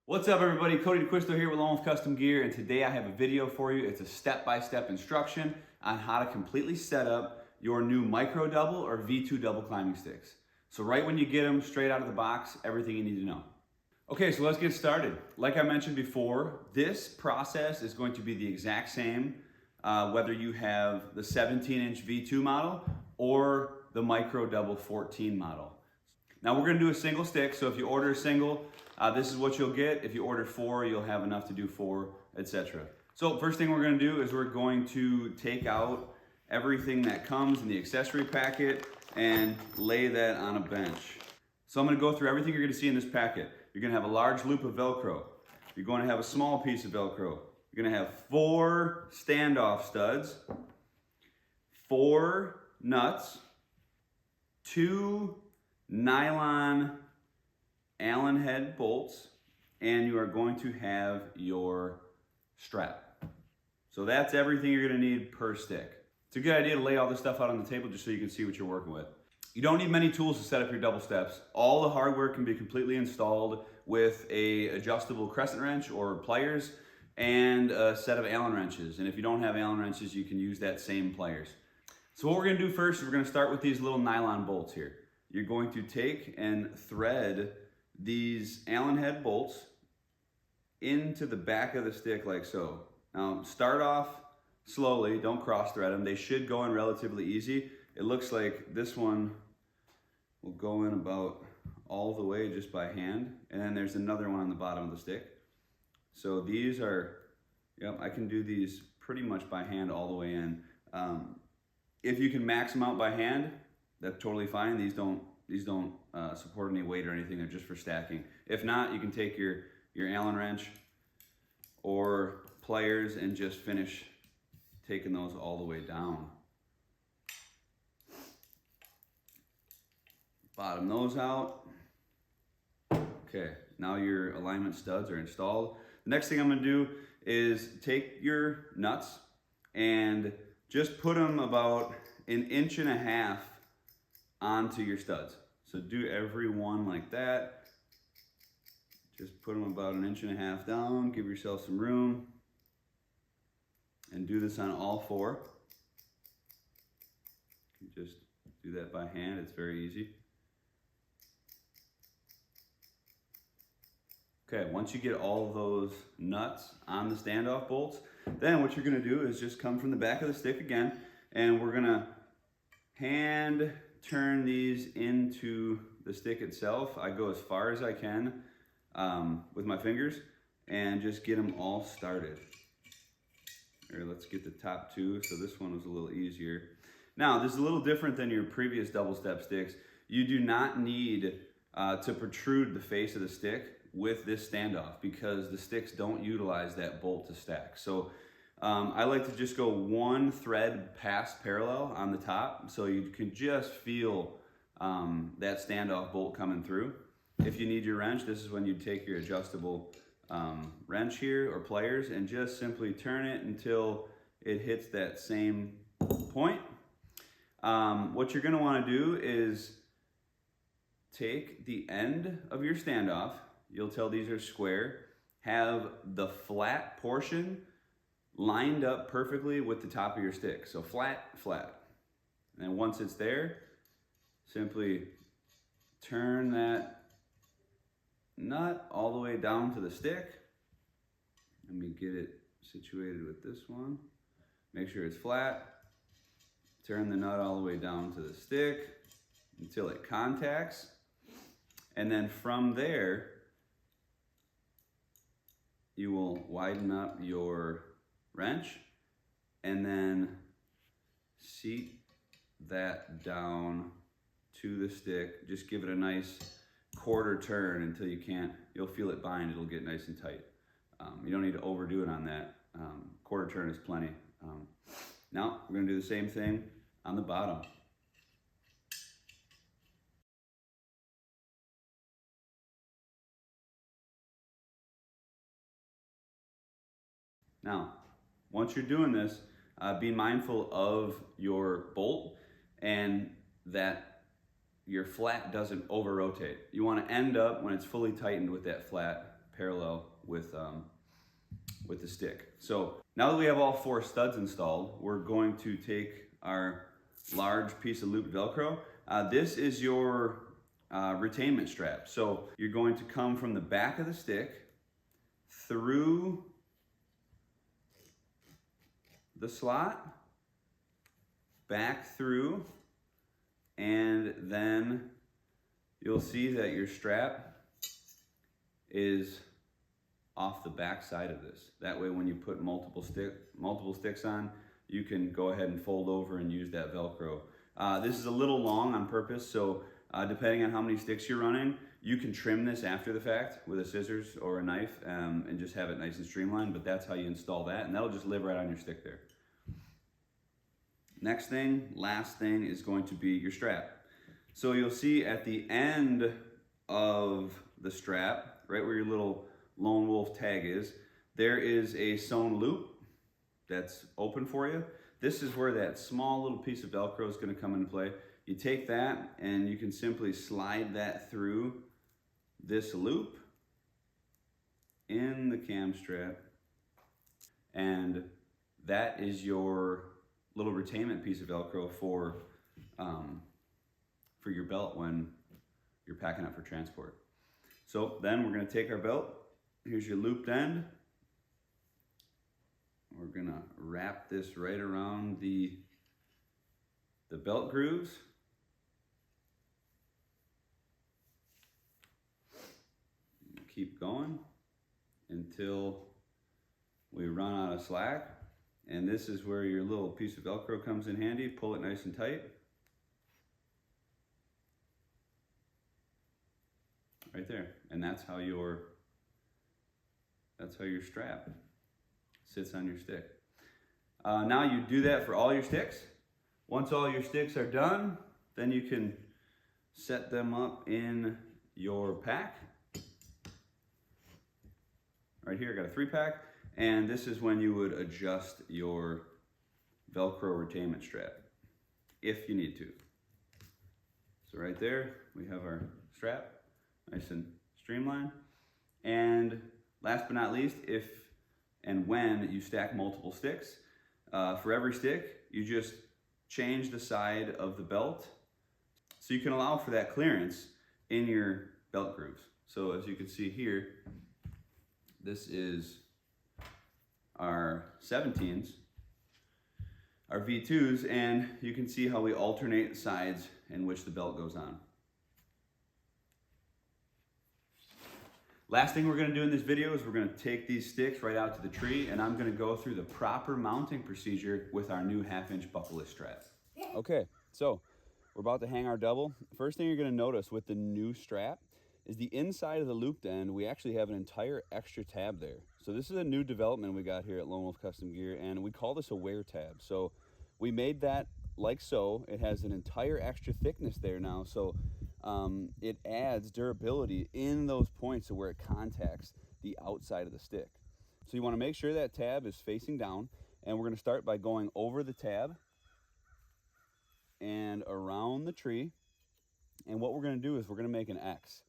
What's up everybody, Cody DeQuisto here with Lone Wolf Custom Gear, and today I have a video for you. It's a step-by-step instruction on how to completely set up your new micro double or V2 double climbing sticks. So right when you get them straight out of the box, everything you need to know. Okay, so let's get started. Like I mentioned before, this process is going to be the exact same whether you have the 17-inch V2 model or the micro double 14 model. Now we're gonna do a single stick, so if you order a single, this is what you'll get. If you order four, you'll have enough to do four, etc. So first thing we're gonna do is we're going to take out everything that comes in the accessory packet and lay that on a bench. So I'm gonna go through everything you're gonna see in this packet. You're gonna have a large loop of Velcro. You're going to have a small piece of Velcro. You're gonna have 4 standoff studs, 4 nuts, 2 nylon Allen head bolts, and you are going to have your strap. So that's everything you're gonna need per stick. It's a good idea to lay all this stuff out on the table just so you can see what you're working with. You don't need many tools to set up your double steps. All the hardware can be completely installed with a adjustable crescent wrench or pliers and a set of Allen wrenches. And if you don't have Allen wrenches, you can use that same pliers. So what we're gonna do first is we're gonna start with these little nylon bolts here. You're going to take and thread these Allen head bolts into the back of the stick like so. Now start off slowly, don't cross thread them. They should go in relatively easy. It looks like this one will go in about all the way just by hand, and then there's another one on the bottom of the stick. So these are, yep, I can do these pretty much by hand all the way in. If you can max them out by hand, that's totally fine. These don't support any weight or anything. They're just for stacking. If not, you can take your Allen wrench or pliers and just finish taking those all the way down. Bottom those out. Okay, now your alignment studs are installed. The next thing I'm gonna do is take your nuts and just put them about 1.5 inches onto your studs. So do every one like that. Just put them about 1.5 inches down, give yourself some room, and do this on all 4. You can just do that by hand, it's very easy. Okay, once you get all of those nuts on the standoff bolts, then what you're gonna do is just come from the back of the stick again, and we're gonna hand turn these into the stick itself. I go as far as I can with my fingers and just get them all started. Here, let's get the top 2. So this one was a little easier. Now, this is a little different than your previous double step sticks. You do not need to protrude the face of the stick with this standoff because the sticks don't utilize that bolt to stack. So I like to just go 1 thread past parallel on the top so you can just feel that standoff bolt coming through. If you need your wrench, this is when you take your adjustable wrench here or pliers and just simply turn it until it hits that same point. What you're gonna wanna do is take the end of your standoff, you'll tell these are square, have the flat portion lined up perfectly with the top of your stick. So flat, flat. And once it's there, simply turn that nut all the way down to the stick. Let me get it situated with this one. Make sure it's flat. Turn the nut all the way down to the stick until it contacts. And then from there, you will widen up your wrench and then seat that down to the stick. Just give it a nice quarter turn until you'll feel it bind, it'll get nice and tight. You don't need to overdo it on that. Quarter turn is plenty. Now we're gonna do the same thing on the bottom. Now, once you're doing this, be mindful of your bolt and that your flat doesn't over rotate. You want to end up when it's fully tightened with that flat parallel with the stick. So now that we have all 4 studs installed, we're going to take our large piece of looped Velcro. This is your retainment strap. So you're going to come from the back of the stick through the slot, back through, and then you'll see that your strap is off the back side of this. That way when you put multiple sticks on, you can go ahead and fold over and use that Velcro. This is a little long on purpose, so depending on how many sticks you're running, you can trim this after the fact with a scissors or a knife and just have it nice and streamlined, but that's how you install that, and that'll just live right on your stick there. Next thing, last thing, is going to be your strap. So you'll see at the end of the strap, right where your little Lone Wolf tag is, there is a sewn loop that's open for you. This is where that small little piece of Velcro is going to come into play. You take that and you can simply slide that through this loop in the cam strap, and that is your little retainment piece of Velcro for your belt when you're packing up for transport. So then we're going to take our belt. Here's your looped end. We're going to wrap this right around the belt grooves. Keep going until we run out of slack. And this is where your little piece of Velcro comes in handy. Pull it nice and tight. Right there. And that's how your strap sits on your stick. Now you do that for all your sticks. Once all your sticks are done, then you can set them up in your pack. Right here I got a 3-pack, and this is when you would adjust your Velcro retainment strap, if you need to. So right there, we have our strap, nice and streamlined. And last but not least, if and when you stack multiple sticks, for every stick, you just change the side of the belt so you can allow for that clearance in your belt grooves. So as you can see here, this is our 17s, our V2s, and you can see how we alternate the sides in which the belt goes on. Last thing we're going to do in this video is we're going to take these sticks right out to the tree, and I'm going to go through the proper mounting procedure with our new 1/2-inch buckleless strap. Okay, so we're about to hang our double. First thing you're going to notice with the new strap is the inside of the looped end, we actually have an entire extra tab there. So this is a new development we got here at Lone Wolf Custom Gear, and we call this a wear tab. So we made that like so. It has an entire extra thickness there now, so it adds durability in those points to where it contacts the outside of the stick. So you want to make sure that tab is facing down, and we're going to start by going over the tab and around the tree. And what we're going to do is we're going to make an X.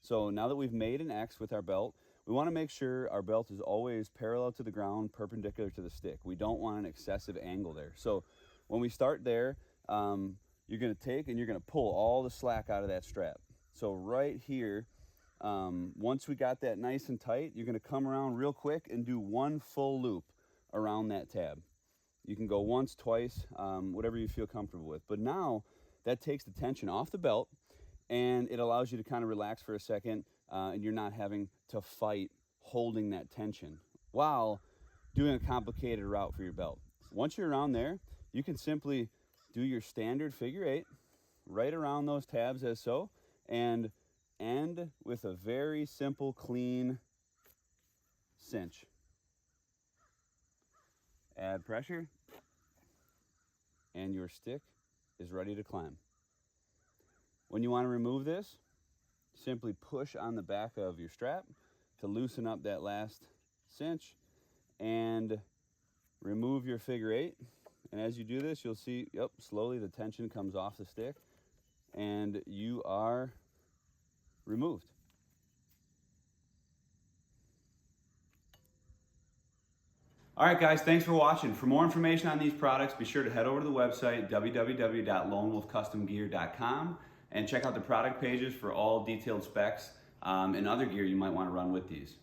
So now that we've made an X with our belt, we want to make sure our belt is always parallel to the ground, perpendicular to the stick. We don't want an excessive angle there. So when we start there, you're going to take and you're going to pull all the slack out of that strap. So right here, once we got that nice and tight, you're going to come around real quick and do one full loop around that tab. You can go once, twice, whatever you feel comfortable with. But now that takes the tension off the belt, and it allows you to kind of relax for a second, and you're not having to fight holding that tension while doing a complicated route for your belt. Once you're around there, you can simply do your standard figure 8 right around those tabs as so, and end with a very simple, clean cinch. Add pressure, and your stick is ready to climb. When you want to remove this, simply push on the back of your strap to loosen up that last cinch and remove your figure 8. And as you do this, you'll see, yep, slowly the tension comes off the stick and you are removed. All right, guys, thanks for watching. For more information on these products, be sure to head over to the website, www.lonewolfcustomgear.com, and check out the product pages for all detailed specs and other gear you might want to run with these.